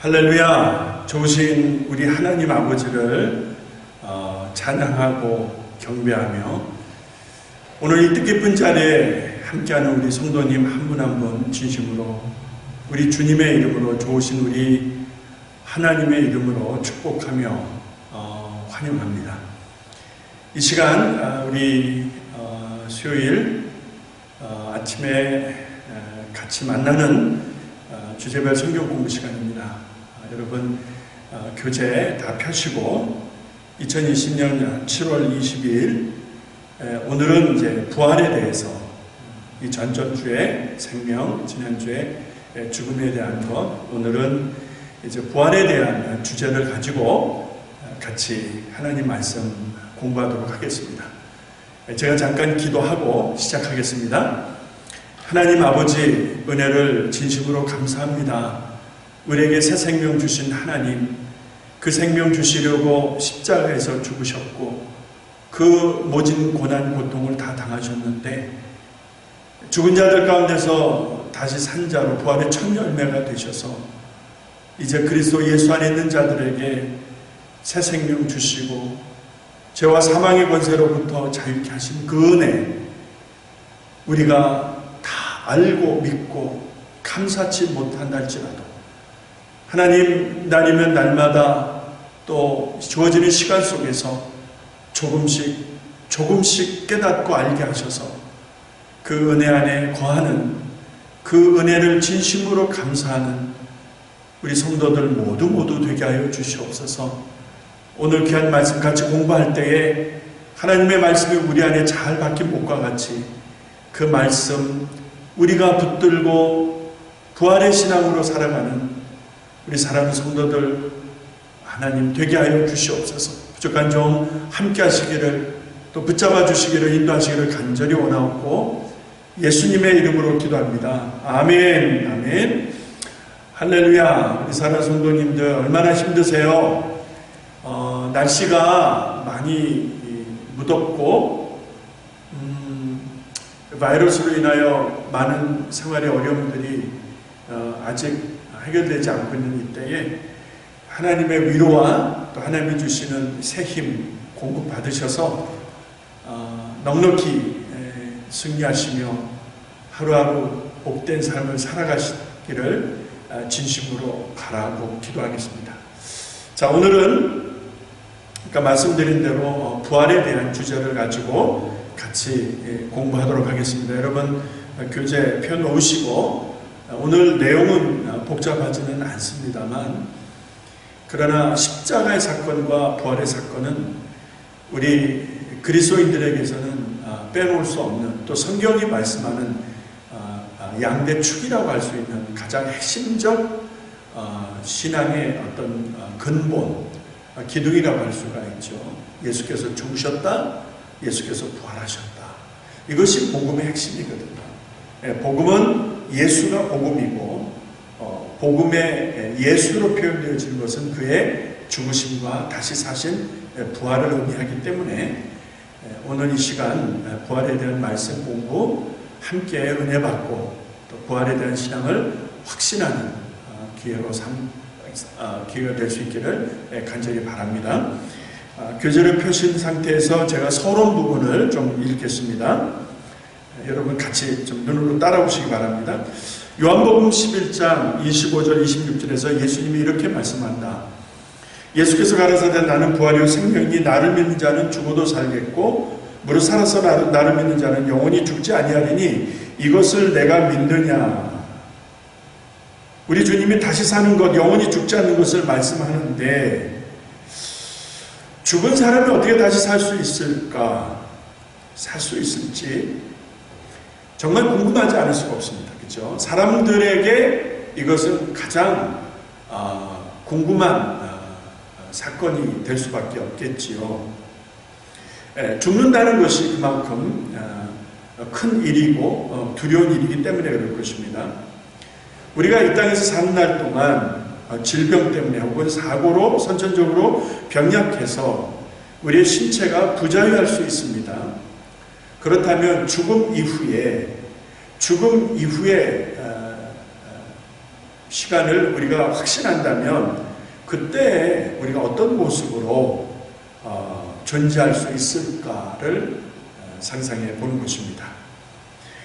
할렐루야. 좋으신 우리 하나님 아버지를 찬양하고 경배하며 오늘 이 뜻깊은 자리에 함께하는 우리 성도님 한 분 한 분 진심으로 우리 주님의 이름으로 좋으신 우리 하나님의 이름으로 축복하며 환영합니다. 이 시간 우리 수요일 아침에 같이 만나는 주제별 성경 공부 시간입니다. 여러분 교재 다 펴시고 2020년 7월 22일 오늘은 이제 부활에 대해서 이 전주에 생명, 지난주에 죽음에 대한 것, 오늘은 이제 부활에 대한 주제를 가지고 같이 하나님 말씀 공부하도록 하겠습니다. 제가 잠깐 기도하고 시작하겠습니다. 하나님 아버지, 은혜를 진심으로 감사합니다. 우리에게 새 생명 주신 하나님, 그 생명 주시려고 십자가에서 죽으셨고 그 모진 고난 고통을 다 당하셨는데 죽은 자들 가운데서 다시 산 자로 부활의 첫 열매가 되셔서 이제 그리스도 예수 안에 있는 자들에게 새 생명 주시고 죄와 사망의 권세로부터 자유케 하신 그 은혜, 우리가 다 알고 믿고 감사치 못한다 할지라도 하나님, 날이면 날마다 또 주어지는 시간 속에서 조금씩 깨닫고 알게 하셔서 그 은혜 안에 거하는, 그 은혜를 진심으로 감사하는 우리 성도들 모두 되게 하여 주시옵소서. 오늘 귀한 말씀 같이 공부할 때에 하나님의 말씀이 우리 안에 잘 박힌 목과 같이 그 말씀 우리가 붙들고 부활의 신앙으로 살아가는 우리 사랑하는 성도들 하나님 되게 하여 주시옵소서. 부족한 점 함께 하시기를, 또 붙잡아 주시기를, 인도하시기를 간절히 원하옵고 예수님의 이름으로 기도합니다. 아멘. 아멘. 할렐루야. 우리 사랑하는 성도님들 얼마나 힘드세요? 날씨가 많이 무덥고 바이러스로 인하여 많은 생활의 어려움들이 아직 해결되지 않고 있는 이때에 하나님의 위로와 또 하나님이 주시는 새 힘 공급 받으셔서 넉넉히 승리하시며 하루하루 복된 삶을 살아가시기를 진심으로 바라고 기도하겠습니다. 자, 오늘은 말씀드린 대로 부활에 대한 주제를 가지고 같이 공부하도록 하겠습니다. 여러분 교재 펴놓으시고 오늘 내용은 복잡하지는 않습니다만 그러나 십자가의 사건과 부활의 사건은 우리 그리스도인들에게서는 빼놓을 수 없는, 또 성경이 말씀하는 양대축이라고 할 수 있는 가장 핵심적 신앙의 어떤 근본, 기둥이라고 할 수가 있죠. 예수께서 죽으셨다, 예수께서 부활하셨다. 이것이 복음의 핵심이거든요. 복음은 예수가 복음이고 복음의 예수로 표현되어지는 것은 그의 죽으심과 다시 사신 부활을 의미하기 때문에 오늘 이 시간 부활에 대한 말씀 공부 함께 은혜 받고 또 부활에 대한 신앙을 확신하는 기회가 될 수 있기를 간절히 바랍니다. 교재를 펴신 상태에서 제가 서론 부분을 좀 읽겠습니다. 여러분 같이 좀 눈으로 따라오시기 바랍니다. 요한복음 11장 25절 26절에서 예수님이 이렇게 말씀한다. 예수께서 가라사대 나는 부활이요 생명이니 나를 믿는 자는 죽어도 살겠고 무릇 살아서 나를 믿는 자는 영원히 죽지 아니하리니 이것을 내가 믿느냐. 우리 주님이 다시 사는 것, 영원히 죽지 않는 것을 말씀하는데 죽은 사람이 어떻게 다시 살 수 있을까? 살 수 있을지 정말 궁금하지 않을 수가 없습니다. 그렇죠? 사람들에게 이것은 가장 궁금한 사건이 될 수밖에 없겠지요. 죽는다는 것이 그만큼 큰 일이고 두려운 일이기 때문에 그럴 것입니다. 우리가 이 땅에서 사는 날 동안 질병 때문에 혹은 사고로 선천적으로 병약해서 우리의 신체가 부자유할 수 있습니다. 그렇다면 죽음 이후에 시간을 우리가 확신한다면 그때 우리가 어떤 모습으로 존재할 수 있을까를 상상해 보는 것입니다.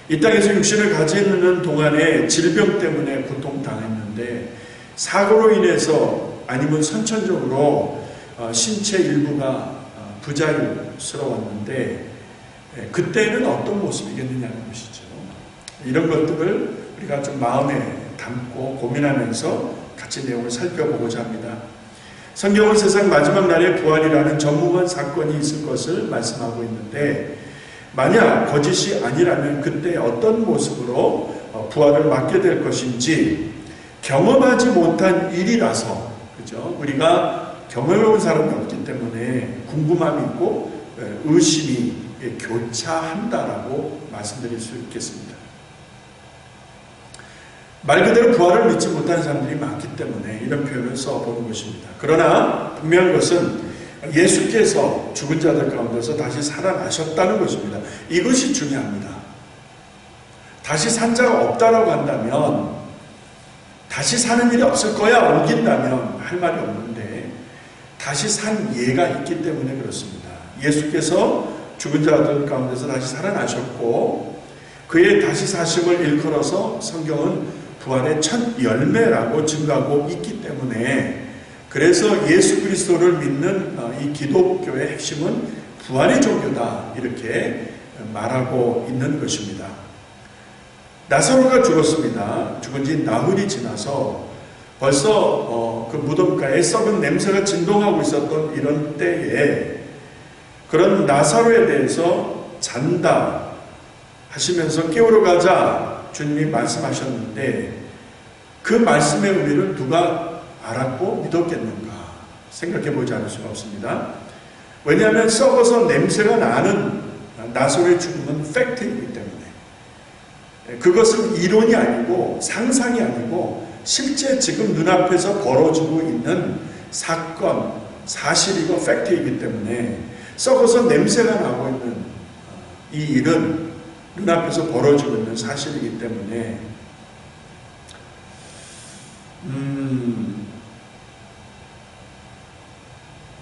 이 땅에서 육신을 가지는 동안에 질병 때문에 고통당했는데 사고로 인해서 아니면 선천적으로 신체 일부가 부자유스러웠는데 그때는 어떤 모습이겠느냐는 것이죠. 이런 것들을 우리가 좀 마음에 담고 고민하면서 같이 내용을 살펴보고자 합니다. 성경은 세상 마지막 날에 부활이라는 전무한 사건이 있을 것을 말씀하고 있는데 만약 거짓이 아니라면 그때 어떤 모습으로 부활을 맞게 될 것인지 경험하지 못한 일이라서 그죠? 우리가 경험해본 사람이 없기 때문에 궁금함이 있고 의심이 교차한다라고 말씀드릴 수 있겠습니다. 말 그대로 부활을 믿지 못하는 사람들이 많기 때문에 이런 표현을 써보는 것입니다. 그러나 분명한 것은 예수께서 죽은 자들 가운데서 다시 살아나셨다는 것입니다. 이것이 중요합니다. 다시 산 자가 없다라고 한다면 다시 사는 일이 없을 거야 오긴다면 할 말이 없는데 다시 산 예가 있기 때문에 그렇습니다. 예수께서 죽은 자들 가운데서 다시 살아나셨고 그의 다시 사심을 일컬어서 성경은 부활의 첫 열매라고 증가하고 있기 때문에 그래서 예수 그리스도를 믿는 이 기독교의 핵심은 부활의 종교다 이렇게 말하고 있는 것입니다. 나사로가 죽었습니다. 죽은 지 나흘이 지나서 벌써 그 무덤가에 썩은 냄새가 진동하고 있었던 이런 때에 그런 나사로에 대해서 잔다 하시면서 깨우러 가자 주님이 말씀하셨는데 그 말씀의 의미를 누가 알았고 믿었겠는가 생각해 보지 않을 수가 없습니다. 왜냐하면 썩어서 냄새가 나는 나사로의 죽음은 팩트이기 때문에 그것은 이론이 아니고 상상이 아니고 실제 지금 눈앞에서 벌어지고 있는 사건, 사실이고 팩트이기 때문에 썩어서 냄새가 나고 있는 이 일은 눈앞에서 벌어지고 있는 사실이기 때문에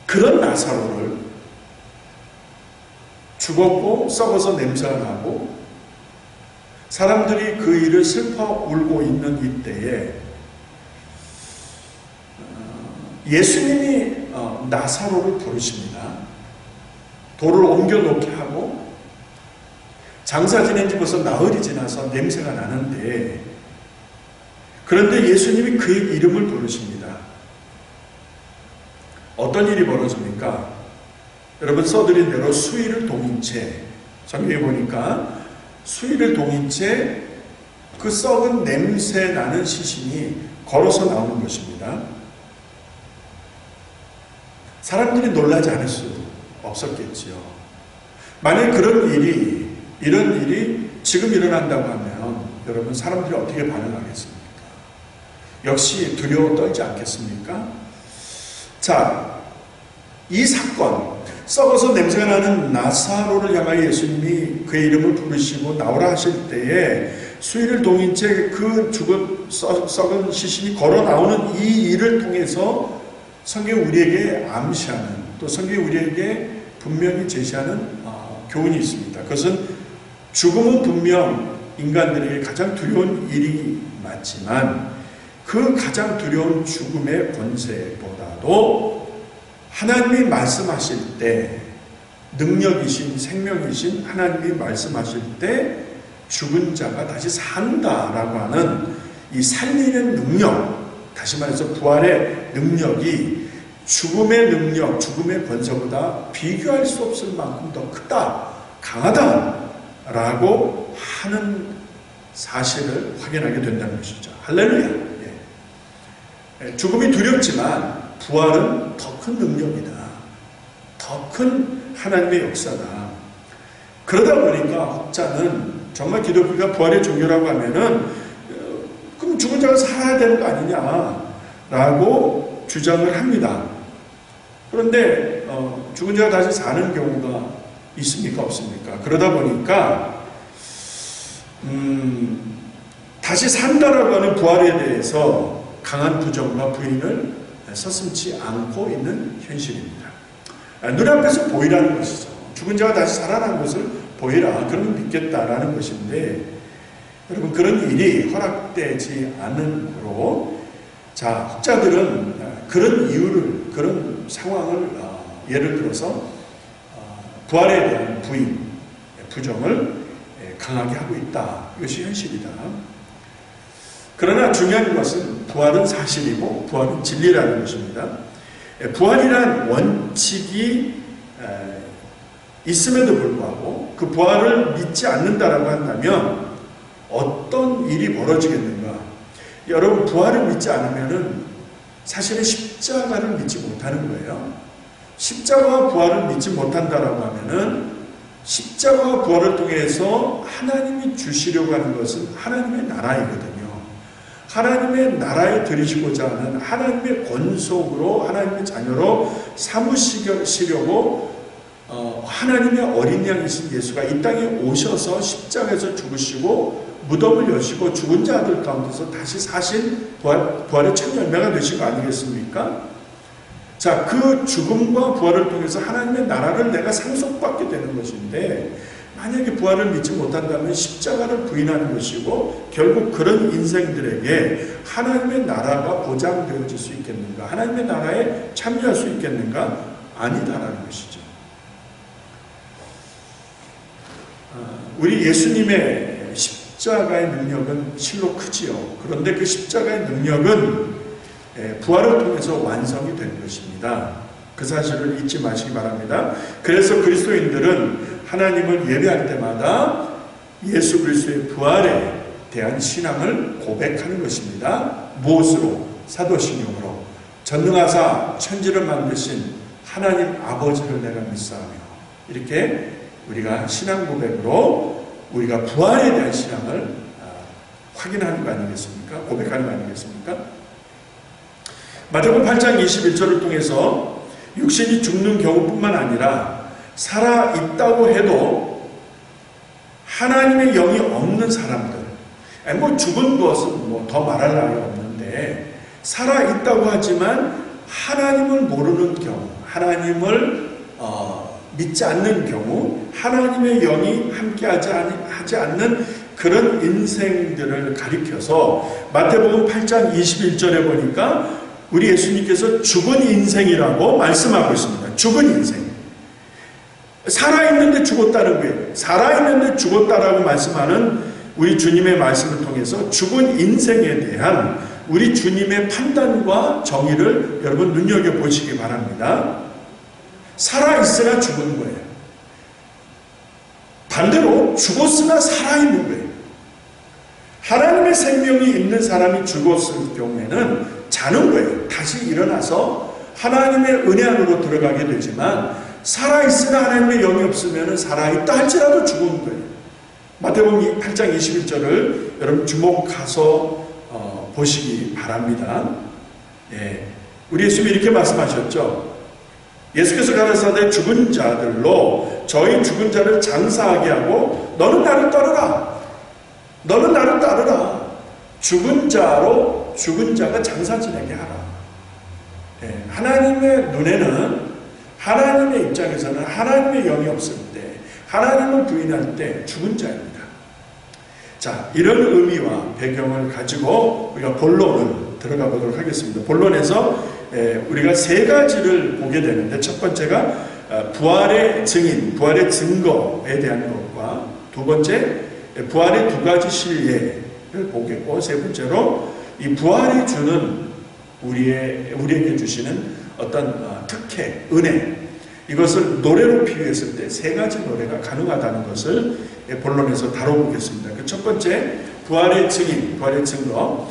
그런 나사로를 죽었고 썩어서 냄새가 나고 사람들이 그 일을 슬퍼 울고 있는 이때에 예수님이 나사로를 부르십니다. 돌을 옮겨놓게 하고 장사 지낸 지 벌써 나흘이 지나서 냄새가 나는데 그런데 예수님이 그의 이름을 부르십니다. 어떤 일이 벌어집니까? 여러분 써드린 대로 수의를 동인 채 성경에 보니까 수의를 동인 채 그 썩은 냄새 나는 시신이 걸어서 나오는 것입니다. 사람들이 놀라지 않을 수 없었겠지요. 만약 이런 일이 지금 일어난다고 하면 여러분 사람들이 어떻게 반응하겠습니까? 역시 두려워 떨지 않겠습니까? 자, 이 사건 썩어서 냄새가 나는 나사로를 향하여 예수님이 그의 이름을 부르시고 나오라 하실 때에 수의를 동인 채 그 죽은 썩은 시신이 걸어 나오는 이 일을 통해서 성경이 우리에게 암시하는 또 성경이 우리에게 분명히 제시하는 교훈이 있습니다. 그것은 죽음은 분명 인간들에게 가장 두려운 일이 맞지만 그 가장 두려운 죽음의 권세보다도 하나님이 말씀하실 때 능력이신 생명이신 하나님이 말씀하실 때 죽은 자가 다시 산다라고 하는 이 살리는 능력, 다시 말해서 부활의 능력이 죽음의 능력, 죽음의 권세보다 비교할 수 없을 만큼 더 크다, 강하다라고 하는 사실을 확인하게 된다는 것이죠. 할렐루야. 예. 죽음이 두렵지만 부활은 더 큰 능력이다. 더 큰 하나님의 역사다. 그러다 보니까 혹자는 정말 기독교가 부활의 종교라고 하면은 그럼 죽은 자가 살아야 되는 거 아니냐라고 주장을 합니다. 그런데 죽은 자가 다시 사는 경우가 있습니까? 없습니까? 그러다 보니까 다시 산다라고 하는 부활에 대해서 강한 부정과 부인을 서슴지 않고 있는 현실입니다. 눈앞에서 보이라는 것이죠. 죽은 자가 다시 살아난 것을 보이라. 그러면 믿겠다라는 것인데, 여러분, 그런 일이 허락되지 않으므로, 자, 학자들은 그런 이유를, 그런 상황을 예를 들어서 부활에 대한 부인, 부정을 강하게 하고 있다. 이것이 현실이다. 그러나 중요한 것은 부활은 사실이고 부활은 진리라는 것입니다. 부활이란 원칙이 있음에도 불구하고 그 부활을 믿지 않는다라고 한다면 어떤 일이 벌어지겠는가? 여러분, 부활을 믿지 않으면은 사실은 십자가를 믿지 못하는 거예요. 십자가와 부활을 믿지 못한다라고 하면은 십자가와 부활을 통해서 하나님이 주시려고 하는 것은 하나님의 나라이거든요. 하나님의 나라에 들이시고자 하는 하나님의 권속으로 하나님의 자녀로 삼으시려고 하나님의 어린 양이신 예수가 이 땅에 오셔서 십자가에서 죽으시고 무덤을 여시고 죽은 자들 가운데서 다시 사신 부활의 첫 열매가 되신 거 아니겠습니까? 자, 그 죽음과 부활을 통해서 하나님의 나라를 내가 상속받게 되는 것인데, 만약에 부활을 믿지 못한다면 십자가를 부인하는 것이고 결국 그런 인생들에게 하나님의 나라가 보장되어질 수 있겠는가? 하나님의 나라에 참여할 수 있겠는가? 아니다라는 것이죠. 우리 예수님의 십자가의 능력은 실로 크지요. 그런데 그 십자가의 능력은 부활을 통해서 완성이 된 것입니다. 그 사실을 잊지 마시기 바랍니다. 그래서 그리스도인들은 하나님을 예배할 때마다 예수 그리스도의 부활에 대한 신앙을 고백하는 것입니다. 무엇으로? 사도신경으로. 전능하사 천지를 만드신 하나님 아버지를 내가 믿사오며, 이렇게 우리가 신앙 고백으로 우리가 부활에 대한 신앙을 확인하는 거 아니겠습니까? 고백하는 거 아니겠습니까? 마태복음 8장 21절을 통해서 육신이 죽는 경우뿐만 아니라 살아있다고 해도 하나님의 영이 없는 사람들, 죽은 것은 더 말할 나위 없는데, 살아있다고 하지만 하나님을 모르는 경우, 하나님을 믿지 않는 경우, 하나님의 영이 함께하지 않는 그런 인생들을 가리켜서 마태복음 8장 21절에 보니까 우리 예수님께서 죽은 인생이라고 말씀하고 있습니다. 죽은 인생. 살아있는데 죽었다는 거예요. 살아있는데 죽었다라고 말씀하는 우리 주님의 말씀을 통해서 죽은 인생에 대한 우리 주님의 판단과 정의를 여러분 눈여겨보시기 바랍니다. 살아있으나 죽은 거예요. 반대로 죽었으나 살아있는 거예요. 하나님의 생명이 있는 사람이 죽었을 경우에는 자는 거예요. 다시 일어나서 하나님의 은혜 안으로 들어가게 되지만, 살아있으나 하나님의 영이 없으면 살아있다 할지라도 죽은 거예요. 마태복음 8장 21절을 여러분 주목해서 보시기 바랍니다. 예. 우리 예수님이 이렇게 말씀하셨죠. 예수께서 가라사대 죽은 자들로 저희 죽은 자를 장사하게 하고 너는 나를 따르라. 너는 나를 따르라. 죽은 자로 죽은 자가 장사 지내게 하라. 예. 하나님의 눈에는, 하나님의 입장에서는 하나님의 영이 없을 때, 하나님을 부인할 때 죽은 자입니다. 자, 이런 의미와 배경을 가지고 우리가 본론을 들어가 보도록 하겠습니다. 본론에서 우리가 세 가지를 보게 되는데, 첫 번째가 부활의 증인, 부활의 증거에 대한 것과, 두 번째 부활의 두 가지 신뢰를 보겠고, 세 번째로 이 부활이 주는 우리에게 주시는 어떤 특혜, 은혜, 이것을 노래로 비유했을 때 세 가지 노래가 가능하다는 것을 본론에서 다뤄보겠습니다. 그 첫 번째, 부활의 증인, 부활의 증거.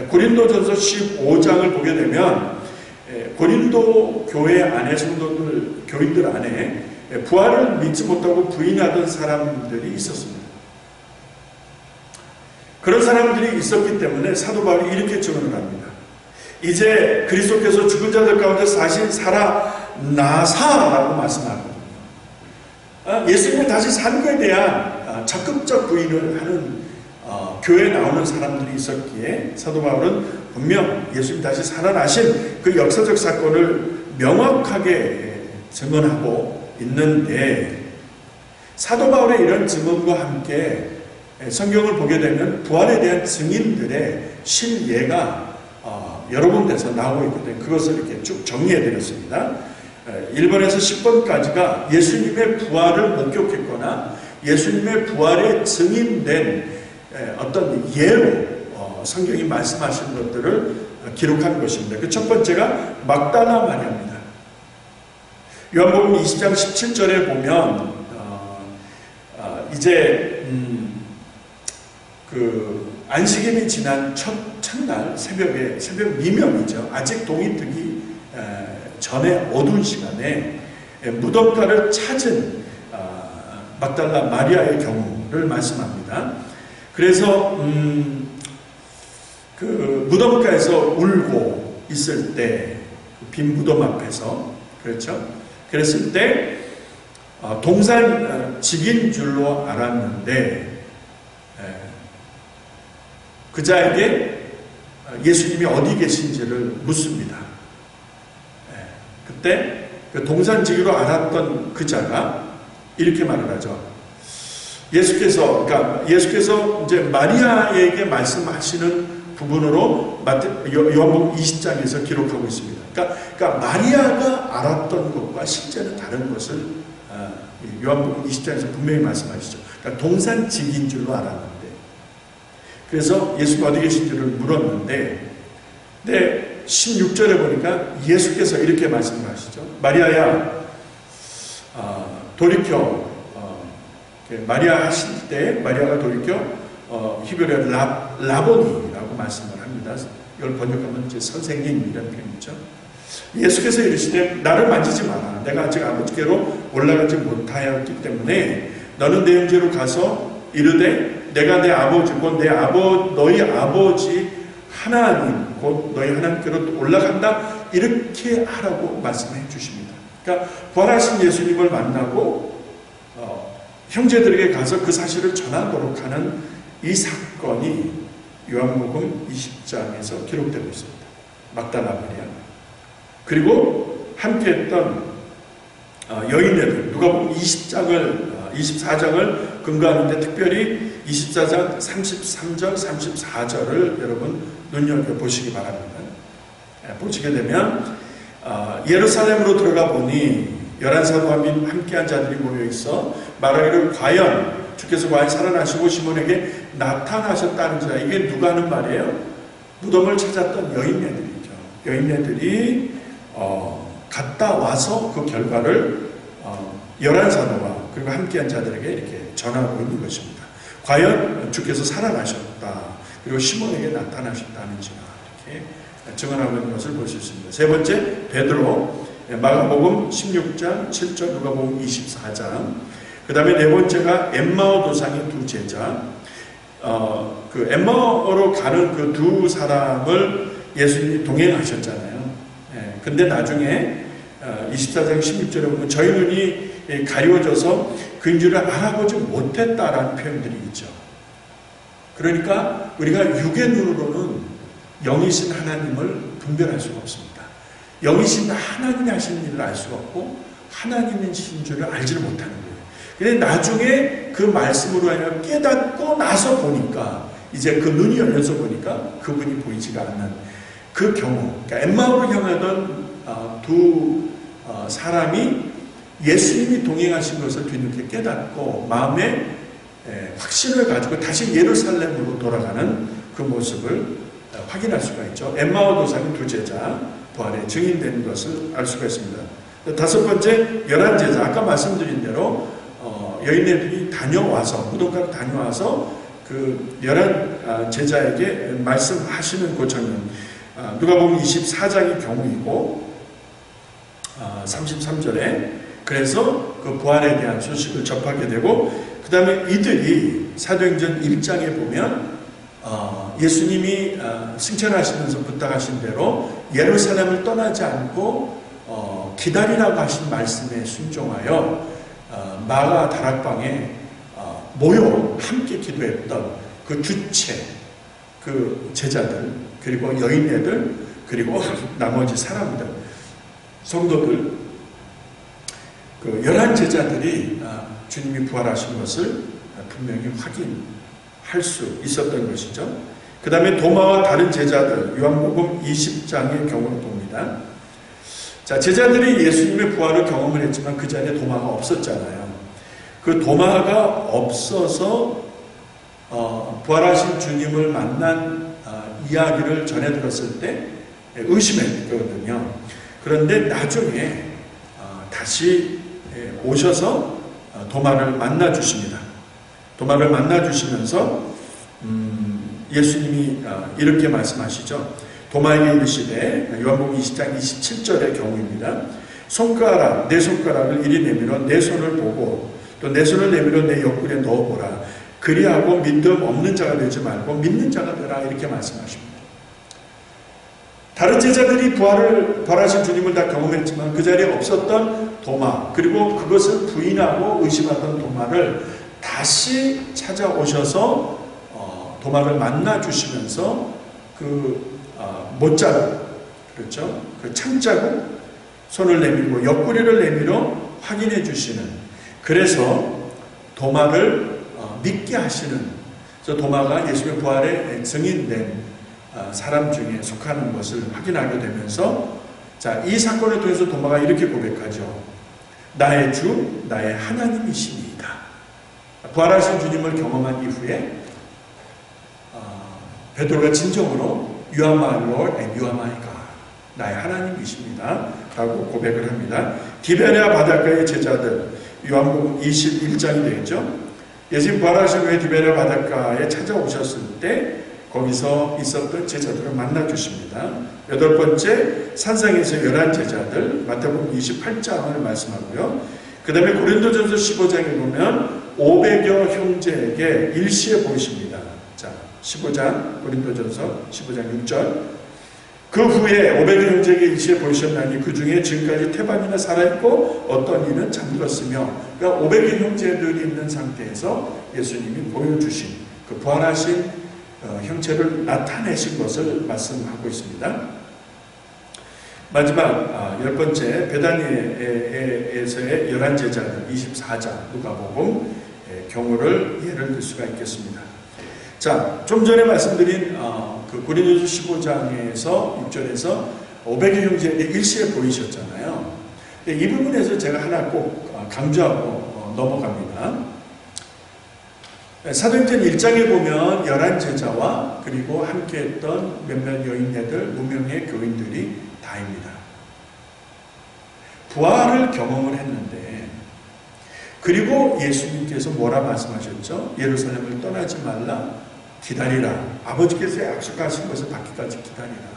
고린도전서 15장을 보게 되면 고린도 교회 안에, 성도들, 교인들 안에 부활을 믿지 못하고 부인하던 사람들이 있었습니다. 그런 사람들이 있었기 때문에 사도 바울이 이렇게 증언을 합니다. 이제 그리스도께서 죽은 자들 가운데 다시 살아나사라고 말씀하거든요. 예수님이 다시 산 것에 대한 적극적 부인을 하는 교회에 나오는 사람들이 있었기에 사도 바울은 분명 예수님 다시 살아나신 그 역사적 사건을 명확하게 증언하고 있는데, 사도 바울의 이런 증언과 함께 성경을 보게 되면 부활에 대한 증인들의 실예가 여러 군데서 나오고 있거든요. 그것을 이렇게 쭉 정리해 드렸습니다. 1번에서 10번까지가 예수님의 부활을 목격했거나 예수님의 부활에 증인된 어떤 예로 성경이 말씀하신 것들을 기록한 것입니다. 그 첫 번째가 막달라 마리아입니다. 요한복음 20장 17절에 보면 이제 그 안식일이 지난 첫날 새벽 미명이죠. 아직 동이 뜨기 전에 어두운 시간에 무덤가를 찾은 막달라 마리아의 경우를 말씀합니다. 그래서 그 무덤가에서 울고 있을 때 빈 무덤 앞에서, 그렇죠? 그랬을 때 동산직인 줄로 알았는데 그자에게 예수님이 어디 계신지를 묻습니다. 그때 그 동산직으로 알았던 그자가 이렇게 말을 하죠. 예수께서 이제 마리아에게 말씀하시는 부분으로 요한복음 20장에서 기록하고 있습니다. 그러니까 마리아가 알았던 것과 실제는 다른 것을 요한복음 20장에서 분명히 말씀하시죠. 그러니까 동산직인 줄로 알았는데, 그래서 예수가 어디 계신지를 물었는데, 16절에 보니까 예수께서 이렇게 말씀하시죠. 마리아야, 돌이켜. 마리아 하실 때 마리아가 돌이켜 히브리어 라보니라고 말씀을 합니다. 이걸 번역하면 이제 선생님 이런 표현이죠. 예수께서 이르시되 나를 만지지 마라. 내가 아직 아버지께로 올라가지 못하였기 때문에 너는 내 형제로 가서 이르되 내가 내 아버지 곧 너희 아버지 하나님 곧 너희 하나님께로 올라간다, 이렇게 하라고 말씀해 주십니다. 그러니까 부활하신 예수님을 만나고 형제들에게 가서 그 사실을 전하도록 하는 이 사건이 요한복음 20장에서 기록되고 있습니다. 막달라 마리아, 그리고 함께했던 여인네들, 누가복음 24장을 근거하는데 특별히 24장 33절, 34절을 여러분 눈여겨보시기 바랍니다. 보시게 되면 예루살렘으로 들어가 보니 11사도와 함께한 자들이 모여있어 말하기를 과연 주께서 과연 살아나시고 시몬에게 나타나셨다는지라. 이게 누가 하는 말이에요? 무덤을 찾았던 여인네들이죠. 여인네들이 갔다 와서 그 결과를 11사도와 그리고 함께한 자들에게 이렇게 전하고 있는 것입니다. 과연 주께서 살아나셨다, 그리고 시몬에게 나타나셨다는지라 이렇게 증언하고 있는 것을 볼 수 있습니다. 세 번째, 베드로, 마가복음 16장 7절, 누가복음 24장. 그 다음에 네 번째가 엠마오 도상의 두 제자. 그 엠마오로 가는 그 두 사람을 예수님이 동행하셨잖아요. 근데 나중에 24장 16절에 보면 저희 눈이 가려져서 그인 줄을 알아보지 못했다라는 표현들이 있죠. 그러니까 우리가 육의 눈으로는 영이신 하나님을 분별할 수가 없습니다. 영이신 하나님이 하시는 일을 알 수가 없고 하나님이신 줄을 알지를 못하는 거예요. 그런데 나중에 그 말씀으로 하여 깨닫고 나서 보니까, 이제 그 눈이 열려서 보니까 그분이 보이지가 않는 그 경우, 그러니까 엠마오로 향하던 두 사람이 예수님이 동행하신 것을 뒤늦게 깨닫고 마음에 확신을 가지고 다시 예루살렘으로 돌아가는 그 모습을 확인할 수가 있죠. 엠마오 도상의 두 제자, 부활에 증인되는 것을 알 수가 있습니다. 다섯 번째, 11제자. 아까 말씀드린 대로 여인네들이 다녀와서, 무덤가로 다녀와서 그 11제자에게 말씀하시는 그 장면, 누가복음 24장의 경우이고 33절에 그래서 그 부활에 대한 소식을 접하게 되고, 그 다음에 이들이 사도행전 1장에 보면 예수님이 승천하시면서 부탁하신 대로 예루살렘을 떠나지 않고 기다리라고 하신 말씀에 순종하여 마가 다락방에 모여 함께 기도했던 그 주체, 그 제자들, 그리고 여인네들, 그리고 나머지 사람들, 성도들, 그 11 제자들이 주님이 부활하신 것을 분명히 확인할 수 있었던 것이죠. 그 다음에 도마와 다른 제자들, 요한복음 20장의 경우를 봅니다. 자, 제자들이 예수님의 부활을 경험을 했지만 그 자리에 도마가 없었잖아요. 그 도마가 없어서 부활하신 주님을 만난 이야기를 전해 들었을 때 의심했거든요. 그런데 나중에 다시 오셔서 도마를 만나 주십니다. 도마를 만나 주시면서 예수님이 이렇게 말씀하시죠. 도마에게 이르시되, 요한복음 20장 27절의 경우입니다. 내 손가락을 이리 내밀어 내 손을 보고 또 내 손을 내밀어 내 옆구리에 넣어보라. 그리하고 믿음 없는 자가 되지 말고 믿는 자가 되라. 이렇게 말씀하십니다. 다른 제자들이 부활하신 주님을 다 경험했지만 그 자리에 없었던 도마, 그리고 그것을 부인하고 의심하던 도마를 다시 찾아오셔서 도마를 만나 주시면서 그 못자국, 그렇죠? 그 창자국, 손을 내밀고 옆구리를 내밀어 확인해 주시는, 그래서 도마를 믿게 하시는, 그래서 도마가 예수의 부활에 증인된 사람 중에 속하는 것을 확인하게 되면서, 자, 이 사건을 통해서 도마가 이렇게 고백하죠. 나의 주, 나의 하나님이시니이다. 부활하신 주님을 경험한 이후에 베드로가 진정으로 You are my Lord and you are my God. 나의 하나님이십니다. 라고 고백을 합니다. 디베랴 바닷가의 제자들, 요한복음 21장이 되겠죠. 예수님 부활하신 후에 디베랴 바닷가에 찾아오셨을 때 거기서 있었던 제자들을 만나 주십니다. 8번째, 산상에서 11 제자들, 마태복음 28장을 말씀하고요. 그 다음에 고린도전서 15장에 보면 500여 형제에게 일시에 보이십니다. 자, 15장, 고린도전서 15장 6절. 그 후에 500여 형제에게 일시에 보이셨나니 그 중에 지금까지 태반이나 살아있고 어떤 이는 잠들었으며, 그러니까 500여 형제들이 있는 상태에서 예수님이 보여주신 그 부활하신 형체를 나타내신 것을 말씀하고 있습니다. 마지막 10번째, 베다니에서의 11 제자들, 24장 누가복음 경우를 예를 들 수가 있겠습니다. 자, 좀 전에 말씀드린 그 고린도서 15장에서 6절에서 500여 형제에게 일시에 보이셨잖아요. 이 부분에서 제가 하나 꼭 강조하고 넘어갑니다. 사도행전 1장에 보면 11 제자와 그리고 함께했던 몇몇 여인네들, 무명의 교인들이 다입니다. 부활을 경험을 했는데, 그리고 예수님께서 뭐라 말씀하셨죠? 예루살렘을 떠나지 말라, 기다리라. 아버지께서 약속하신 것을 받기까지 기다리라.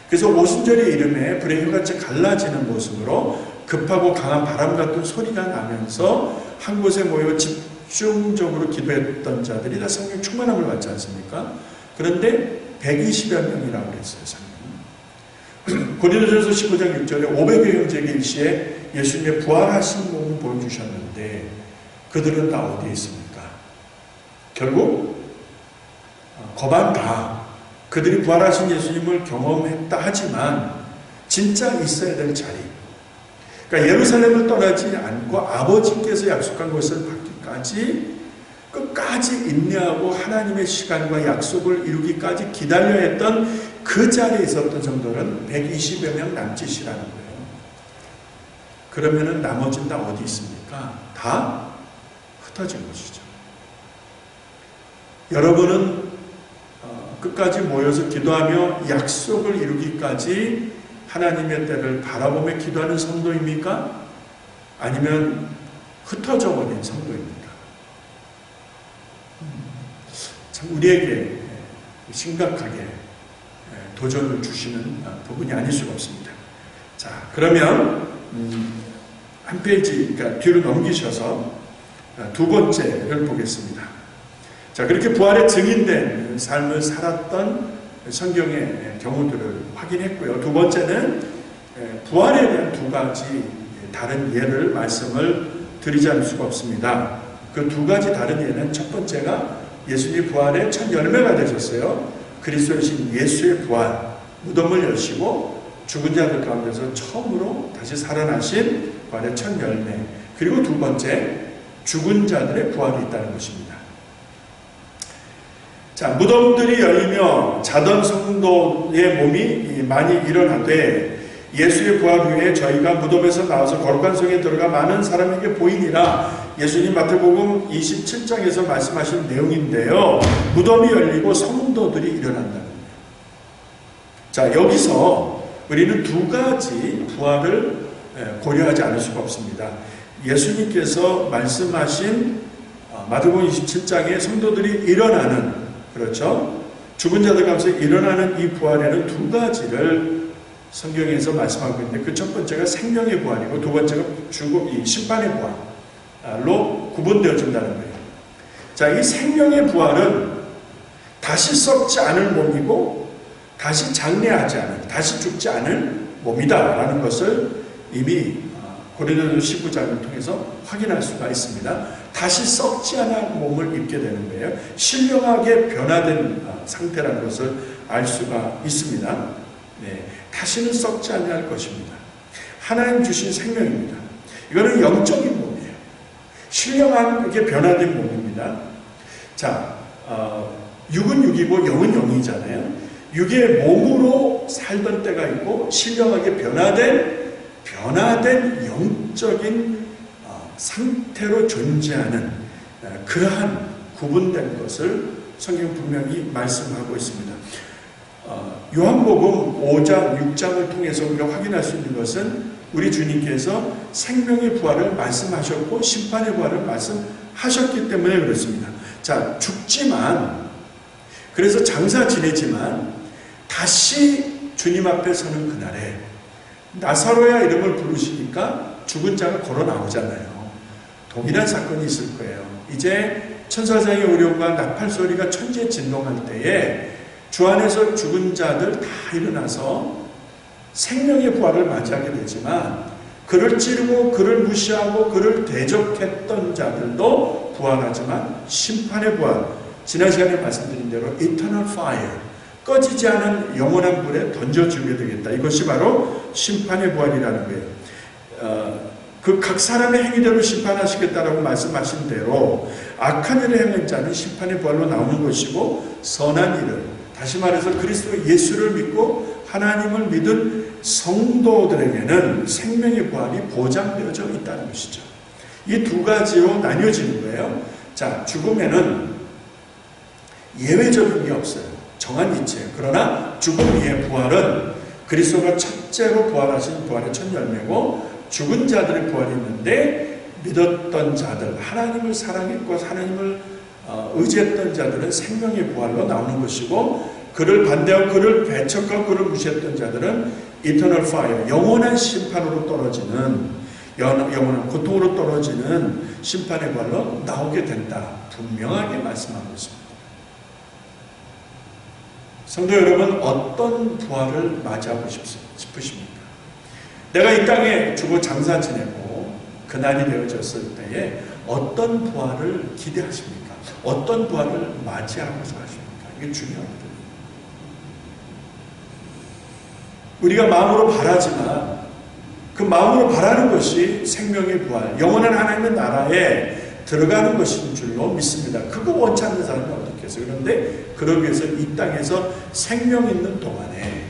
그래서 오순절의 이름에 불의 혀같이 갈라지는 모습으로 급하고 강한 바람 같은 소리가 나면서 한 곳에 모여 집중적으로 기도했던 자들이 다 성령 충만함을 받지 않습니까? 그런데 120여 명이라고 그랬어요. 성령. 고린도전서 15장 6절에 500여 형제에게 일시에 예수님의 부활하신 몸을 보여주셨는데 그들은 다 어디에 있습니까? 결국 거반 다 그들이 부활하신 예수님을 경험했다 하지만 진짜 있어야 될 자리, 그러니까 예루살렘을 떠나지 않고 아버지께서 약속한 것을 받기까지 끝까지 인내하고 하나님의 시간과 약속을 이루기까지 기다려야 했던 그 자리에 있었던 성도는 120여 명 남짓이라는 거예요. 그러면은 나머지는 다 어디 있습니까? 다 흩어진 것이죠. 여러분은 끝까지 모여서 기도하며 약속을 이루기까지 하나님의 때를 바라보며 기도하는 성도입니까? 아니면 흩어져 버린 성도입니까? 참 우리에게 심각하게 도전을 주시는 부분이 아닐 수가 없습니다. 자, 그러면 한 페이지, 그러니까 뒤로 넘기셔서 두 번째를 보겠습니다. 자, 그렇게 부활에 증인된 삶을 살았던 성경의 경우들을 확인했고요. 두 번째는 부활에 대한 두 가지 다른 예를 말씀을 드리지 않을 수가 없습니다. 그 두 가지 다른 예는 첫 번째가 예수님이 부활의 첫 열매가 되셨어요. 그리스도이신 예수의 부활, 무덤을 여시고 죽은 자들 가운데서 처음으로 다시 살아나신 부활의 첫 열매. 그리고 두 번째, 죽은 자들의 부활이 있다는 것입니다. 자, 무덤들이 열리며 자던 성도의 몸이 많이 일어나되 예수의 부활 후에 저희가 무덤에서 나와서 거룩한 성에 들어가 많은 사람에게 보이니라. 예수님 마태복음 27장에서 말씀하신 내용인데요. 무덤이 열리고 성도들이 일어난다는 거예요. 자, 여기서 우리는 두 가지 부활을 고려하지 않을 수가 없습니다. 예수님께서 말씀하신 마태복음 27장에 성도들이 일어나는, 그렇죠? 죽은 자들 가운데 일어나는 이 부활에는 두 가지를 성경에서 말씀하고 있는데, 그 첫 번째가 생명의 부활이고 두 번째가 이 심판의 부활로 구분되어진다는 거예요. 자, 이 생명의 부활은 다시 썩지 않을 몸이고 다시 장래하지 않은, 다시 죽지 않을 몸이다라는 것을 이미 고린도전서 19장을 통해서 확인할 수가 있습니다. 다시 썩지 않은 몸을 입게 되는 거예요. 신령하게 변화된 상태라는 것을 알 수가 있습니다. 네, 다시는 썩지 않을 것입니다. 하나님 주신 생명입니다. 이거는 영적인 몸이에요. 신령하게 변화된 몸입니다. 자, 육은 육이고 영은 영이잖아요. 육의 몸으로 살던 때가 있고 신령하게 변화된 영적인 상태로 존재하는 그러한 구분된 것을 성경 분명히 말씀하고 있습니다. 요한복음 5장, 6장을 통해서 우리가 확인할 수 있는 것은 우리 주님께서 생명의 부활을 말씀하셨고 심판의 부활을 말씀하셨기 때문에 그렇습니다. 자, 죽지만, 그래서 장사 지내지만 다시 주님 앞에 서는 그날에 나사로야 이름을 부르시니까 죽은 자가 걸어 나오잖아요. 동일한 사건이 있을 거예요. 이제 천사장의 오려움과 나팔 소리가 천지에 진동할 때에 주 안에서 죽은 자들 다 일어나서 생명의 부활을 맞이하게 되지만, 그를 찌르고 그를 무시하고 그를 대적했던 자들도 부활하지만 심판의 부활, 지난 시간에 말씀드린 대로 eternal fire, 꺼지지 않은 영원한 불에 던져주게 되겠다. 이것이 바로 심판의 부활이라는 거예요. 그 각 사람의 행위대로 심판하시겠다라고 말씀하신 대로 악한 일을 행한 자는 심판의 부활로 나오는 것이고, 선한 일을, 다시 말해서 그리스도 예수를 믿고 하나님을 믿은 성도들에게는 생명의 부활이 보장되어져 있다는 것이죠. 이 두 가지로 나뉘어지는 거예요. 자, 죽음에는 예외적인 게 없어요. 정한 이치예요. 그러나 죽음 위의 부활은 그리스도가 첫째로 부활하신 부활의 첫 열매고, 죽은 자들의 부활이 있는데 믿었던 자들, 하나님을 사랑했고 하나님을 의지했던 자들은 생명의 부활로 나오는 것이고, 그를 반대하고 그를 배척하고 그를 무시했던 자들은 eternal fire, 영원한 심판으로 떨어지는, 영원한 고통으로 떨어지는 심판의 부활로 나오게 된다. 분명하게 말씀하고 있습니다. 성도 여러분, 어떤 부활을 맞이하고 싶으십니까? 내가 이 땅에 죽어 장사 지내고 그날이 되어졌을 때에 어떤 부활을 기대하십니까? 어떤 부활을 맞이하고자 하십니까? 이게 중요합니다. 우리가 마음으로 바라지만 그 마음으로 바라는 것이 생명의 부활, 영원한 하나님의 나라에 들어가는 것인 줄로 믿습니다. 그거 원치 않는 사람이 어떻겠어요? 그런데 그러기 위해서 이 땅에서 생명 있는 동안에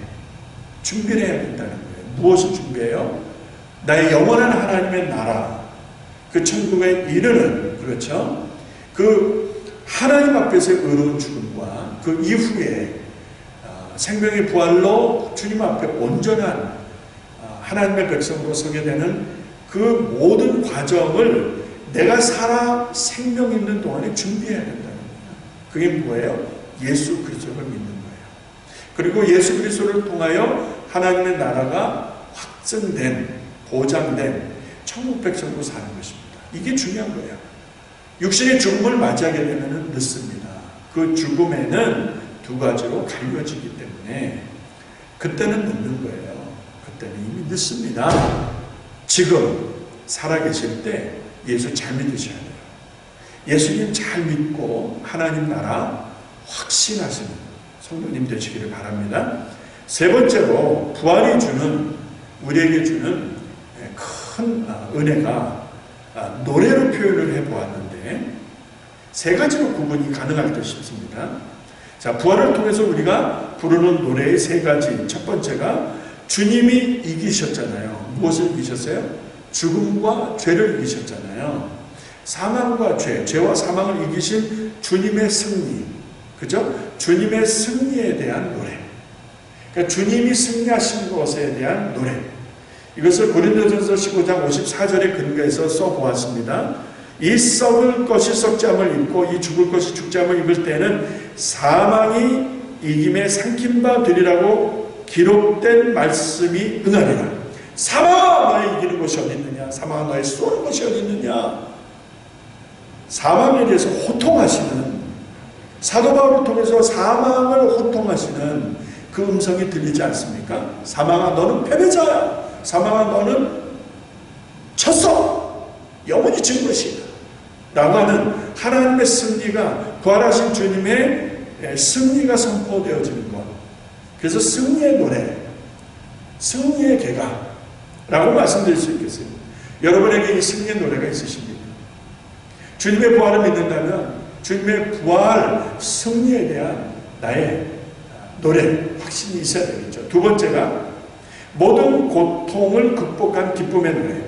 준비를 해야 된다는 거예요. 무엇을 준비해요? 나의 영원한 하나님의 나라, 그 천국에 이르는, 그렇죠? 그 하나님 앞에서의 의로운 죽음과 그 이후에 생명의 부활로 주님 앞에 온전한 하나님의 백성으로 서게 되는 그 모든 과정을 내가 살아 생명 있는 동안에 준비해야 된다는 거예요. 그게 뭐예요? 예수 그리스도를 믿는 거예요. 그리고 예수 그리스도를 통하여 하나님의 나라가 확증된, 보장된 천국 백성으로 사는 것입니다. 이게 중요한 거예요. 육신의 죽음을 맞이하게 되면 늦습니다. 그 죽음에는 두 가지로 갈려지기 때문에 그때는 늦는 거예요. 그때는 이미 늦습니다. 지금 살아계실 때 예수 잘 믿으셔야 돼요. 예수님 잘 믿고 하나님 나라 확신하시는 성도님 되시기를 바랍니다. 세 번째로 부활이 주는, 우리에게 주는 큰 은혜가 노래로 표현을 해보았는데 세 가지로 구분이 가능할 듯 싶습니다. 자, 부활을 통해서 우리가 부르는 노래의 세 가지. 첫 번째가 주님이 이기셨잖아요. 무엇을 이기셨어요? 죽음과 죄를 이기셨잖아요. 사망과 죄, 죄와 사망을 이기신 주님의 승리, 그죠? 주님의 승리에 대한 노래. 그러니까 주님이 승리하신 것에 대한 노래. 이것을 고린도전서 15장 54절에 근거해서 써보았습니다. 이 썩을 것이 썩지 않을 입고 이 죽을 것이 죽지 않을 입을 때는 사망이 이김에 삼킨 바 되리라고 기록된 말씀이 응하리라. 사망아 너의 이기는 것이 어디 있느냐? 사망아 너의 쏘는 것이 어디 있느냐? 사망에 대해서 호통하시는, 사도 바울을 통해서 사망을 호통하시는 그 음성이 들리지 않습니까? 사망아 너는 패배자야. 사망아 너는 쳤어. 영원히 진 것이다 라고 하는 하나님의 승리가, 부활하신 주님의 승리가 선포되어지는 것. 그래서 승리의 노래, 승리의 개가 라고 말씀드릴 수 있겠어요. 여러분에게 이 승리의 노래가 있으십니까? 주님의 부활을 믿는다면 주님의 부활, 승리에 대한 나의 노래, 확신이 있어야 되겠죠. 두 번째가 모든 고통을 극복한 기쁨의 노래.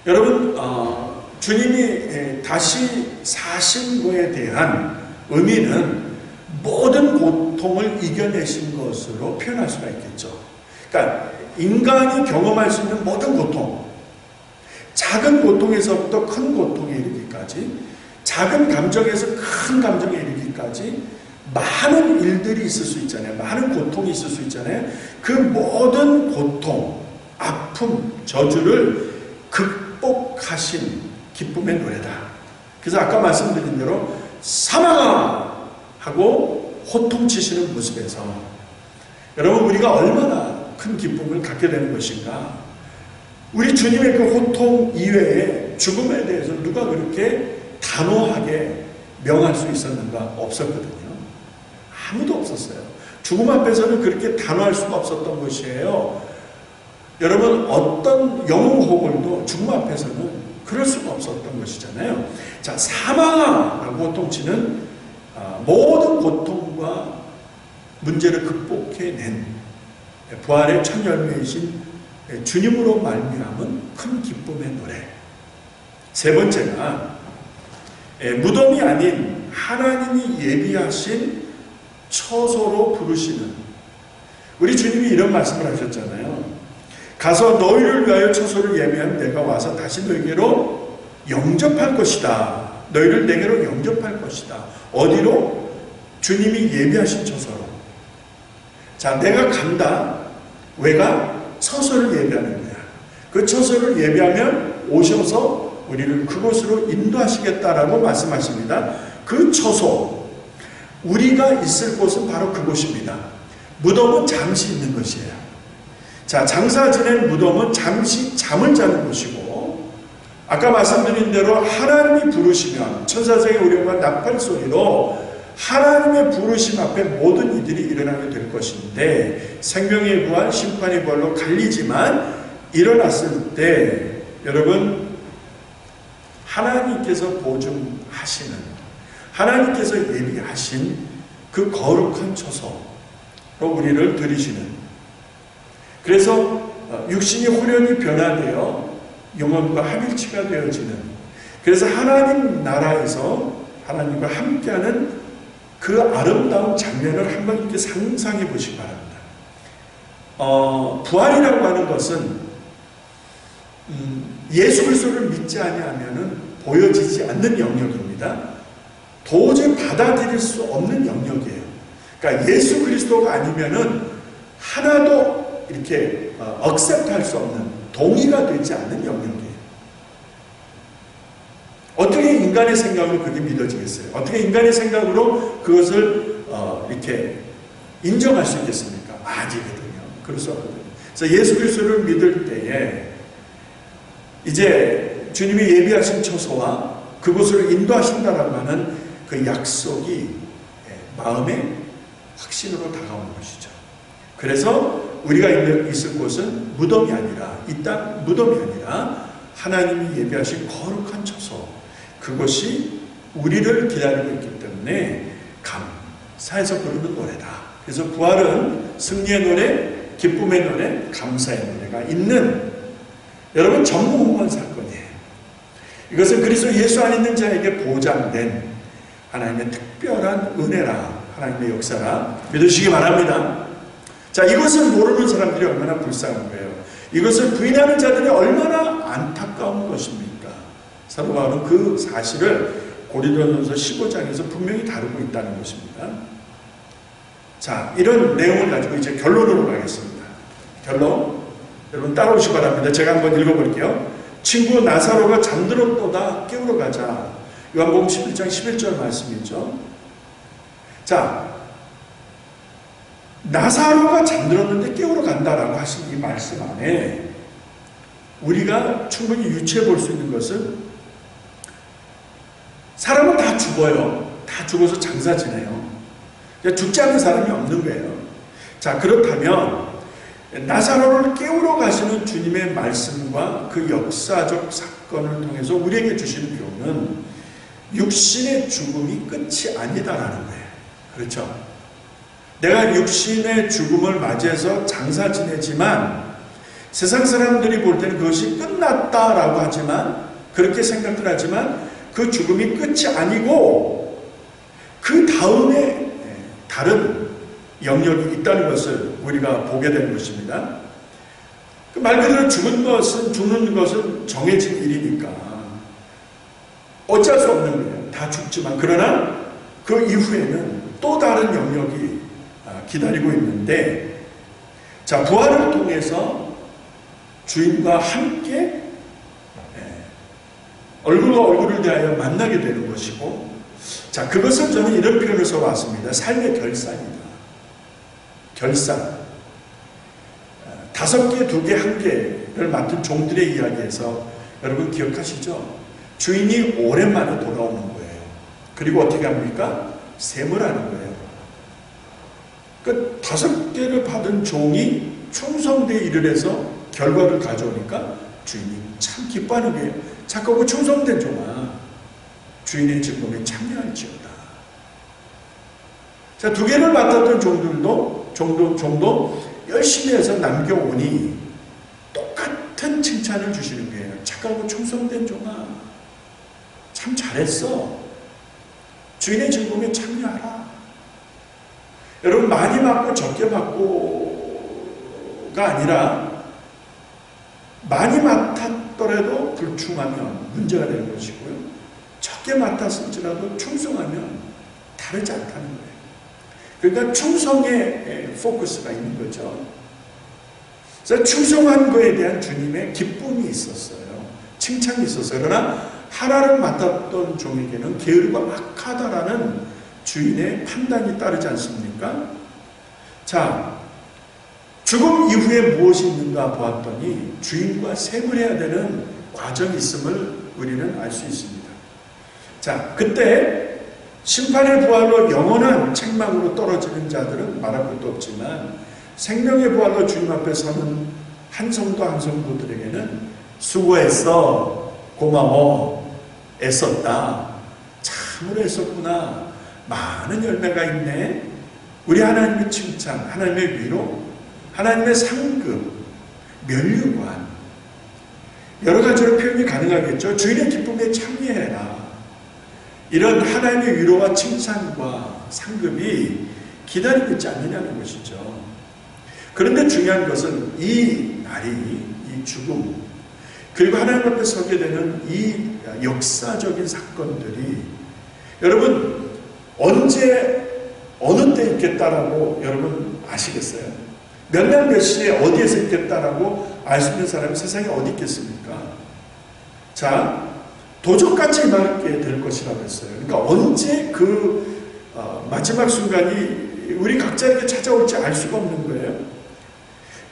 여러분, 주님이 다시 사신 것에 대한 의미는 모든 고통을 이겨내신 것으로 표현할 수가 있겠죠. 그러니까 인간이 경험할 수 있는 모든 고통, 작은 고통에서부터 큰 고통에 이르기까지, 작은 감정에서 큰 감정에 이르기까지 많은 일들이 있을 수 있잖아요. 많은 고통이 있을 수 있잖아요. 그 모든 고통, 아픔, 저주를 극복하신 기쁨의 노래다. 그래서 아까 말씀드린 대로 사망아 하고 호통치시는 모습에서 여러분, 우리가 얼마나 큰 기쁨을 갖게 되는 것인가. 우리 주님의 그 호통 이외에 죽음에 대해서 누가 그렇게 단호하게 명할 수 있었는가? 없었거든요. 아무도 없었어요. 죽음 앞에서는 그렇게 단호할 수가 없었던 것이에요. 여러분, 어떤 영웅호걸도 죽음 앞에서는 그럴 수가 없었던 것이잖아요. 자, 사망아 라고 호통치는 모든 고통과 문제를 극복해낸 부활의 첫 열매이신 주님으로 말미암은 큰 기쁨의 노래. 세 번째가 무덤이 아닌 하나님이 예비하신 처소로 부르시는, 우리 주님이 이런 말씀을 하셨잖아요. 가서 너희를 위하여 처소를 예비하면 내가 와서 다시 너희에게로 영접할 것이다. 너희를 내게로 영접할 것이다. 어디로? 주님이 예비하신 처소로. 자, 내가 간다. 왜가? 처소를 예비하는 거야. 그 처소를 예비하면 오셔서 우리를 그곳으로 인도하시겠다라고 말씀하십니다. 그 처소, 우리가 있을 곳은 바로 그곳입니다. 무덤은 잠시 있는 것이에요. 자, 장사 지낸 무덤은 잠시 잠을 자는 곳이고, 아까 말씀드린 대로 하나님이 부르시면 천사장의 우려와 나팔 소리로 하나님의 부르심 앞에 모든 이들이 일어나게 될 것인데, 생명의 부활, 심판의 부활로 갈리지만 일어났을 때 여러분, 하나님께서 보증하시는, 하나님께서 예비하신 그 거룩한 처소로 우리를 들이시는, 그래서 육신이 호련히 변화되어 영혼과 합일치가 되어지는, 그래서 하나님 나라에서 하나님과 함께하는 그 아름다운 장면을 한번 이렇게 상상해 보시기 바랍니다. 부활이라고 하는 것은 예수 그리스도를 믿지 아니하면은 보여지지 않는 영역입니다. 도저히 받아들일 수 없는 영역이에요. 그러니까 예수 그리스도가 아니면은 하나도 이렇게 억셉트할 수 없는, 동의가 되지 않는 영역이에요. 어떻게 인간의 생각으로 그게 믿어지겠어요? 어떻게 인간의 생각으로 그것을 이렇게 인정할 수 있겠습니까? 아니거든요. 그럴 수 없거든요. 그래서 예수 그리스도를 믿을 때에 이제 주님이 예비하신 처소와 그곳으로 인도하신다라고 하는 그 약속이 마음의 확신으로 다가오는 것이죠. 그래서 우리가 있을 곳은 무덤이 아니라, 이 땅 무덤이 아니라 하나님이 예비하신 거룩한 처소, 그것이 우리를 기다리고 있기 때문에 감사해서 부르는 노래다. 그래서 부활은 승리의 노래, 기쁨의 노래, 감사의 노래가 있는, 여러분, 전무후무한 사건이에요. 이것은 그리스도 예수 안에 있는 자에게 보장된 하나님의 특별한 은혜라, 하나님의 역사라 믿으시기 바랍니다. 자, 이것을 모르는 사람들이 얼마나 불쌍한 거예요. 이것을 부인하는 자들이 얼마나 안타까운 것입니까? 사도 바울은 그 사실을 고린도전서 15장에서 분명히 다루고 있다는 것입니다. 자, 이런 내용을 가지고 이제 결론으로 가겠습니다. 결론, 여러분 따라오시기 바랍니다. 제가 한번 읽어볼게요. 친구 나사로가 잠들었도다, 깨우러 가자. 요한복음 11장 11절 말씀이죠. 자, 나사로가 잠들었는데 깨우러 간다라고 하신 이 말씀 안에 우리가 충분히 유추해 볼 수 있는 것은, 사람은 다 죽어요. 다 죽어서 장사 지내요. 죽지 않는 사람이 없는 거예요. 자, 그렇다면 나사로를 깨우러 가시는 주님의 말씀과 그 역사적 사건을 통해서 우리에게 주시는 교훈은 육신의 죽음이 끝이 아니다라는 거예요. 그렇죠? 내가 육신의 죽음을 맞이해서 장사 지내지만 세상 사람들이 볼 때는 그것이 끝났다라고 하지만, 그렇게 생각을 하지만 그 죽음이 끝이 아니고 그 다음에 다른 영역이 있다는 것을 우리가 보게 되는 것입니다. 그 말 그대로 죽는 것은 정해진 일이니까 어쩔 수 없는 거예요. 다 죽지만, 그러나 그 이후에는 또 다른 영역이 기다리고 있는데, 자, 부활을 통해서 주인과 함께 얼굴과 얼굴을 대하여 만나게 되는 것이고, 자, 그것을 저는 이런 표현을 써왔습니다. 삶의 결산이다. 결산. 5개, 2개, 1개를 맡은 종들의 이야기에서 여러분 기억하시죠? 주인이 오랜만에 돌아오는 거예요. 그리고 어떻게 합니까? 셈을 하는 거예요. 그 5개를 받은 종이 충성되에 이르러 해서 결과를 가져오니까 주인이 참 기뻐하는 거예요. 착하고 충성된 종아, 주인의 직분에 참여할지어다. 자, 2개를 맡았던 종도 열심히 해서 남겨오니 똑같은 칭찬을 주시는 거예요. 착하고 충성된 종아, 참 잘했어. 주인의 직분에 참여하라. 여러분, 많이 받고 적게 받고가 아니라 많이 맡았더라도 불충하면 문제가 되는 것이고요. 적게 맡았을지라도 충성하면 다르지 않다는 거예요. 그러니까 충성에 포커스가 있는 거죠. 그래서 충성한 거에 대한 주님의 기쁨이 있었어요. 칭찬이 있었어요. 그러나 하나를 맡았던 종에게는 게으르고 악하다라는 주인의 판단이 따르지 않습니까? 자, 죽음 이후에 무엇이 있는가 보았더니 주인과 셈을 해야 되는 과정이 있음을 우리는 알 수 있습니다. 자, 그때 심판의 부활로 영원한 책망으로 떨어지는 자들은 말할 것도 없지만, 생명의 부활로 주님 앞에 서는 한 성도 한 성도들에게는 수고했어, 고마워, 애썼다, 참으로 애썼구나, 많은 열매가 있네, 우리 하나님의 칭찬, 하나님의 위로, 하나님의 상급, 면류관, 여러 가지로 표현이 가능하겠죠. 주인의 기쁨에 참여해라. 이런 하나님의 위로와 칭찬과 상급이 기다리고 있지 않느냐는 것이죠. 그런데 중요한 것은 이 날이, 이 죽음, 그리고 하나님 앞에 서게 되는 이 역사적인 사건들이 여러분 언제 어느 때 있겠다라고 여러분 아시겠어요? 몇 날 몇 시에 어디에서 있겠다라고 알 수 있는 사람이 세상에 어디 있겠습니까? 자, 도적같이 임하게 될 것이라고 했어요. 그러니까 언제 그 마지막 순간이 우리 각자에게 찾아올지 알 수가 없는 거예요.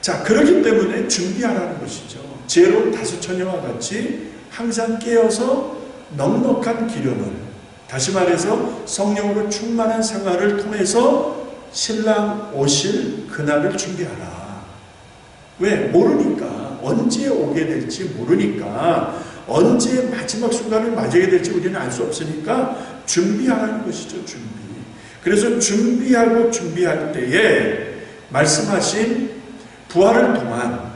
자, 그렇기 때문에 준비하라는 것이죠. 지혜로운 다수처녀와 같이 항상 깨어서 넉넉한 기름을, 다시 말해서 성령으로 충만한 생활을 통해서 신랑 오실 그날을 준비하라. 왜? 모르니까. 언제 오게 될지 모르니까. 언제 마지막 순간을 맞이하게 될지 우리는 알 수 없으니까 준비하라는 것이죠. 준비. 그래서 준비할 때에 말씀하신 부활을 통한,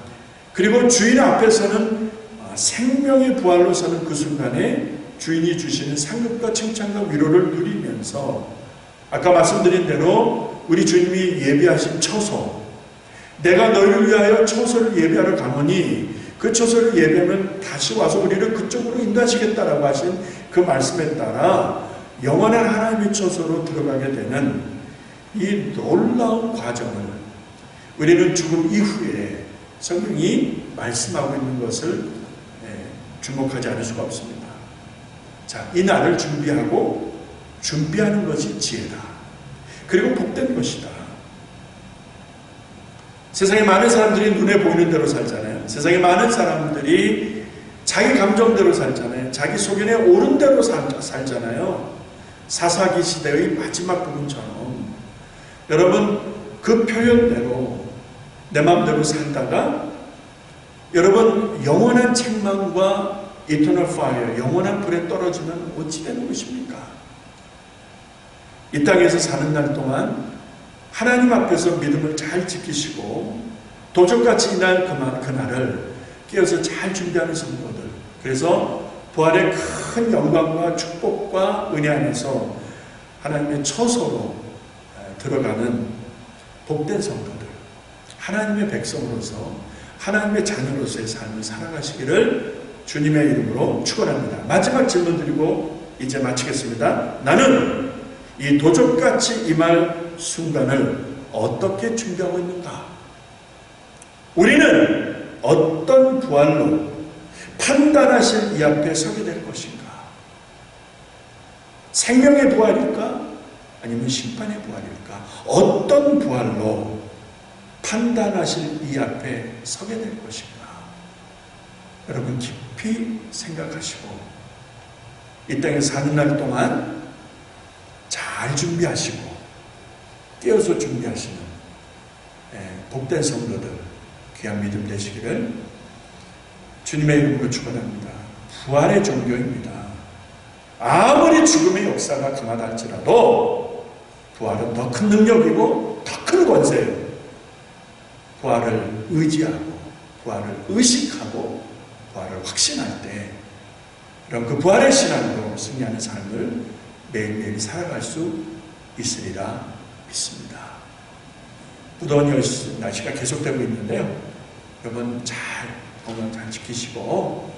그리고 주인 앞에서는 생명의 부활로 서는 그 순간에 주인이 주시는 상급과 칭찬과 위로를 누리면서, 아까 말씀드린 대로 우리 주님이 예비하신 처소, 내가 너희를 위하여 처소를 예비하러 가노니 그 처소를 예배하면 다시 와서 우리를 그쪽으로 인도하시겠다라고 하신 그 말씀에 따라 영원한 하나님의 처소로 들어가게 되는 이 놀라운 과정을 우리는 죽음 이후에 성경이 말씀하고 있는 것을 주목하지 않을 수가 없습니다. 자, 이 날을 준비하는 것이 지혜다. 그리고 복된 것이다. 세상에 많은 사람들이 눈에 보이는 대로 살잖아요. 세상에 많은 사람들이 자기 감정대로 살잖아요. 자기 소견에 옳은 대로 살잖아요. 사사기 시대의 마지막 부분처럼 여러분 그 표현대로 내 마음대로 살다가 여러분 영원한 책망과 eternal fire, 영원한 불에 떨어지면 어찌 되는 것입니까? 이 땅에서 사는 날 동안 하나님 앞에서 믿음을 잘 지키시고 도적같이 이날 그날을 깨어서 잘 준비하는 성도들, 그래서 부활의 큰 영광과 축복과 은혜 안에서 하나님의 처소로 들어가는 복된 성도들, 하나님의 백성으로서 하나님의 자녀로서의 삶을 살아가시기를 주님의 이름으로 축원합니다. 마지막 질문 드리고 이제 마치겠습니다. 나는 이 도적같이 임할 순간을 어떻게 준비하고 있는가? 우리는 어떤 부활로 판단하실 이 앞에 서게 될 것인가? 생명의 부활일까? 아니면 심판의 부활일까? 어떤 부활로 판단하실 이 앞에 서게 될 것인가? 여러분 깊이 생각하시고 이 땅에 사는 날 동안 잘 준비하시고 깨어서 준비하시는 복된 성도들, 귀한 믿음 되시기를 주님의 이름으로 축원합니다. 부활의 종교입니다. 아무리 죽음의 역사가 강하달지라도 부활은 더 큰 능력이고 더 큰 권세예요. 부활을 의지하고 부활을 의식하고 부활을 확신할 때 그럼 그 부활의 신앙으로 승리하는 삶을 매일매일 살아갈 수 있으리라 믿습니다. 무더운 날씨가 계속되고 있는데요. 여러분 건강 잘 지키시고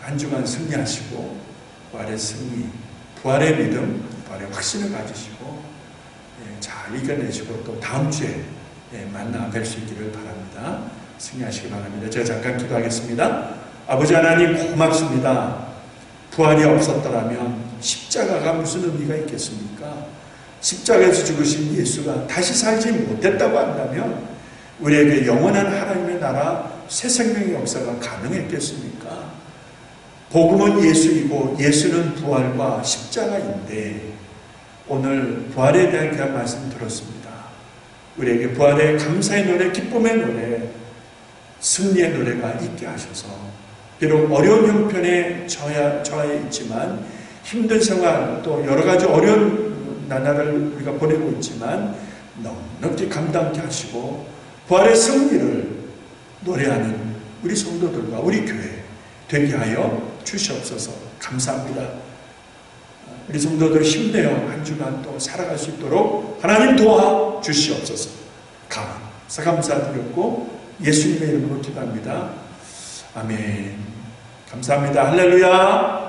한 주간 승리하시고 부활의 승리, 부활의 믿음, 부활의 확신을 가지시고 잘 이겨내시고 또 다음 주에 만나 뵐 수 있기를 바랍니다. 승리하시기 바랍니다. 제가 잠깐 기도하겠습니다. 아버지 하나님 고맙습니다. 부활이 없었더라면 십자가가 무슨 의미가 있겠습니까? 십자가에서 죽으신 예수가 다시 살지 못했다고 한다면 우리에게 영원한 하나님의 나라 새 생명의 역사가 가능했겠습니까? 복음은 예수이고 예수는 부활과 십자가인데 오늘 부활에 대한 귀한 말씀 들었습니다. 우리에게 부활의 감사의 노래, 기쁨의 노래, 승리의 노래가 있게 하셔서 비록 어려운 형편에 처해 있지만 힘든 생활 또 여러 가지 어려운 나날을 우리가 보내고 있지만 넉넉히 감당케 하시고 부활의 승리를 노래하는 우리 성도들과 우리 교회 되게 하여 주시옵소서. 감사합니다. 우리 성도들 힘내어 한 주간 또 살아갈 수 있도록 하나님 도와 주시옵소서. 감사드렸고 예수님의 이름으로 기도합니다. 아멘. 감사합니다. 할렐루야.